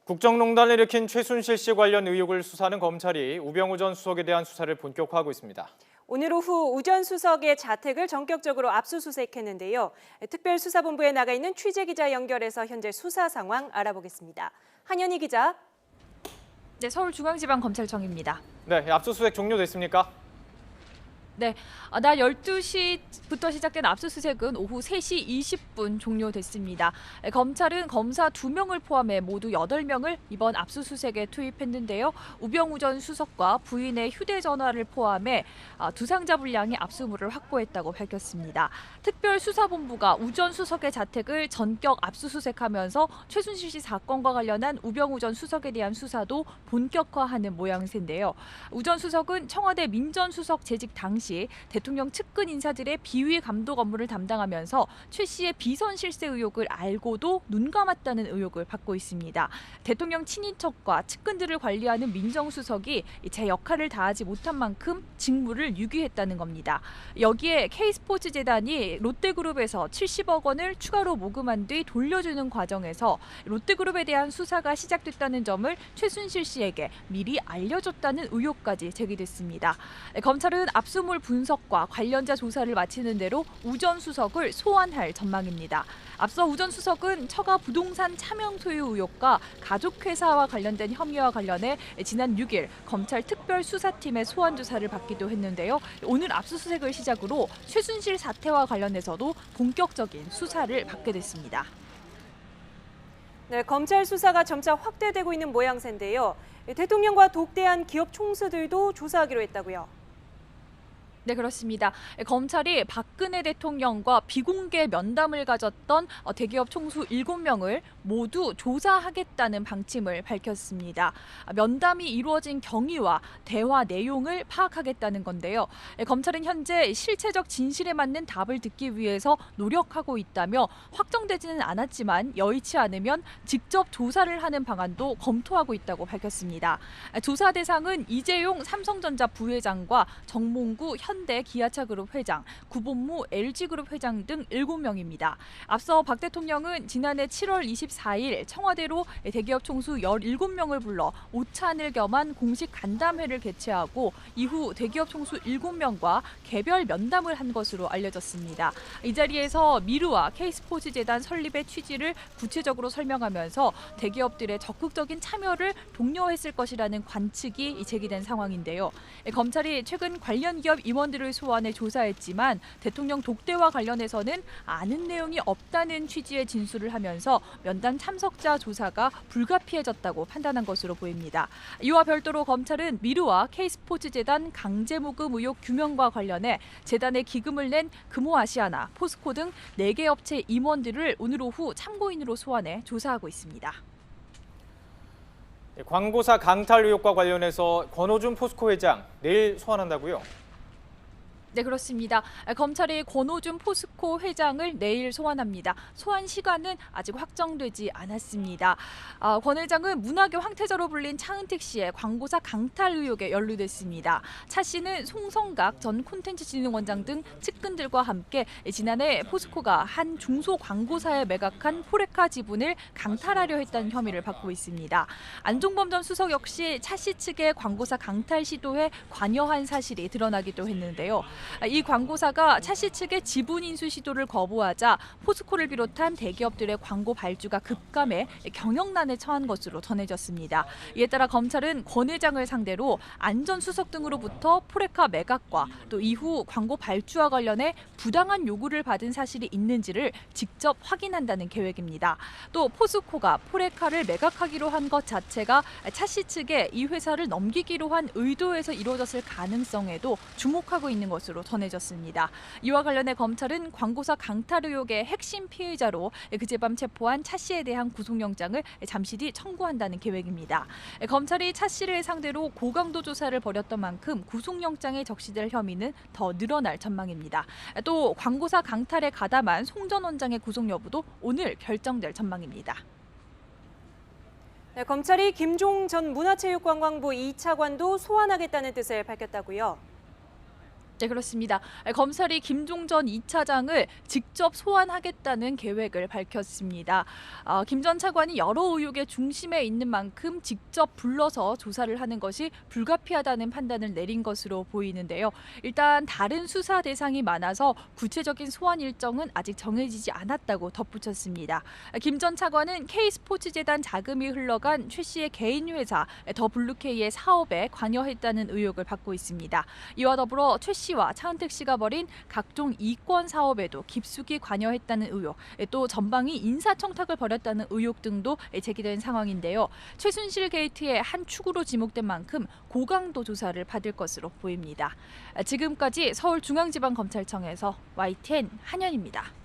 국정농단을 일으킨 최순실 씨 관련 의혹을 수사하는 검찰이 우병우 전 수석에 대한 수사를 본격화하고 있습니다. 오늘 오후 우 전 수석의 자택을 전격적으로 압수수색했는데요. 특별수사본부에 나가 있는 취재기자 연결해서 현재 수사 상황 알아보겠습니다. 한현희 기자. 네, 서울중앙지방검찰청입니다. 네, 압수수색 종료됐습니까? 네, 날 12시부터 시작된 압수수색은 오후 3시 20분 종료됐습니다. 검찰은 검사 2명을 포함해 모두 8명을 이번 압수수색에 투입했는데요. 우병우 전 수석과 부인의 휴대전화를 포함해 두 상자 분량의 압수물을 확보했다고 밝혔습니다. 특별수사본부가 우 전 수석의 자택을 전격 압수수색하면서 최순실 씨 사건과 관련한 우병우 전 수석에 대한 수사도 본격화하는 모양새인데요. 우 전 수석은 청와대 민전수석 재직 당시 대통령 측근 인사들의 비위 감독 업무를 담당하면서 최 씨의 비선 실세 의혹을 알고도 눈 감았다는 의혹을 받고 있습니다. 대통령 친인척과 측근들을 관리하는 민정수석이 제 역할을 다하지 못한 만큼 직무를 유기했다는 겁니다. 여기에 K스포츠재단이 롯데그룹에서 70억 원을 추가로 모금한 뒤 돌려주는 과정에서 롯데그룹에 대한 수사가 시작됐다는 점을 최순실 씨에게 미리 알려줬다는 의혹까지 제기됐습니다. 검찰은 압수물 분석과 관련자 조사를 마치는 대로 우 전 수석을 소환할 전망입니다. 앞서 우 전 수석은 처가 부동산 차명 소유 의혹과 가족회사와 관련된 혐의와 관련해 지난 6일 검찰 특별수사팀의 소환 조사를 받기도 했는데요. 오늘 압수수색을 시작으로 최순실 사태와 관련해서도 본격적인 수사를 받게 됐습니다. 네, 검찰 수사가 점차 확대되고 있는 모양새인데요. 대통령과 독대한 기업 총수들도 조사하기로 했다고요. 네, 그렇습니다. 검찰이 박근혜 대통령과 비공개 면담을 가졌던 대기업 총수 7명을 모두 조사하겠다는 방침을 밝혔습니다. 면담이 이루어진 경위와 대화 내용을 파악하겠다는 건데요. 검찰은 현재 실체적 진실에 맞는 답을 듣기 위해서 노력하고 있다며 확정되지는 않았지만 여의치 않으면 직접 조사를 하는 방안도 검토하고 있다고 밝혔습니다. 조사 대상은 이재용 삼성전자 부회장과 정몽구 현대 기아차그룹 회장, 구본무 LG그룹 회장 등 7명입니다. 앞서 박 대통령은 지난해 7월 24일 청와대로 대기업 총수 17명을 불러 오찬을 겸한 공식 간담회를 개최하고 이후 대기업 총수 7명과 개별 면담을 한 것으로 알려졌습니다. 이 자리에서 미르와 K스포츠재단 설립의 취지를 구체적으로 설명하면서 대기업들의 적극적인 참여를 독려했을 것이라는 관측이 제기된 상황인데요. 검찰이 최근 관련 기업 임원들을 소환해 조사했지만 대통령 독대와 관련해서는 아는 내용이 없다는 취지의 진술을 하면서 면담 참석자 조사가 불가피해졌다고 판단한 것으로 보입니다. 이와 별도로 검찰은 미르와 K스포츠재단 강제모금 의혹 규명과 관련해 재단에 기금을 낸 금호아시아나, 포스코 등 4개 업체 임원들을 오늘 오후 참고인으로 소환해 조사하고 있습니다. 광고사 강탈 의혹과 관련해서 권오준 포스코 회장 내일 소환한다고요? 네, 그렇습니다. 검찰이 권오준 포스코 회장을 내일 소환합니다. 소환 시간은 아직 확정되지 않았습니다. 권 회장은 문학의 황태자로 불린 차은택 씨의 광고사 강탈 의혹에 연루됐습니다. 차 씨는 송성각 전 콘텐츠진흥원장 등 측근들과 함께 지난해 포스코가 한 중소광고사에 매각한 포레카 지분을 강탈하려 했다는 혐의를 받고 있습니다. 안종범 전 수석 역시 차 씨 측의 광고사 강탈 시도에 관여한 사실이 드러나기도 했는데요. 이 광고사가 차 씨 측의 지분 인수 시도를 거부하자 포스코를 비롯한 대기업들의 광고 발주가 급감해 경영난에 처한 것으로 전해졌습니다. 이에 따라 검찰은 권 회장을 상대로 안 전 수석 등으로부터 포레카 매각과 또 이후 광고 발주와 관련해 부당한 요구를 받은 사실이 있는지를 직접 확인한다는 계획입니다. 또 포스코가 포레카를 매각하기로 한 것 자체가 차 씨 측에 이 회사를 넘기기로 한 의도에서 이루어졌을 가능성에도 주목하고 있는 것으로 전해졌습니다. 이와 관련해 검찰은 광고사 강탈 의혹의 핵심 피의자로 그제밤 체포한 차 씨에 대한 구속영장을 잠시 뒤 청구한다는 계획입니다. 검찰이 차 씨를 상대로 고강도 조사를 벌였던 만큼 구속영장에 적시될 혐의는 더 늘어날 전망입니다. 또 광고사 강탈에 가담한 송 전 원장의 구속 여부도 오늘 결정될 전망입니다. 네, 검찰이 김종 전 문화체육관광부 2차관도 소환하겠다는 뜻을 밝혔다고요. 네, 그렇습니다. 검찰이 김종 전 2차장을 직접 소환하겠다는 계획을 밝혔습니다. 김 전 차관이 여러 의혹의 중심에 있는 만큼 직접 불러서 조사를 하는 것이 불가피하다는 판단을 내린 것으로 보이는데요. 일단 다른 수사 대상이 많아서 구체적인 소환 일정은 아직 정해지지 않았다고 덧붙였습니다. 김 전 차관은 K스포츠재단 자금이 흘러간 최 씨의 개인 회사 더 블루케이의 사업에 관여했다는 의혹을 받고 있습니다. 이와 더불어 최 씨와 차은택 씨가 벌인 각종 이권 사업에도 깊숙이 관여했다는 의혹, 또 전방위 인사청탁을 벌였다는 의혹 등도 제기된 상황인데요. 최순실 게이트의 한 축으로 지목된 만큼 고강도 조사를 받을 것으로 보입니다. 지금까지 서울중앙지방검찰청에서 YTN 한현입니다.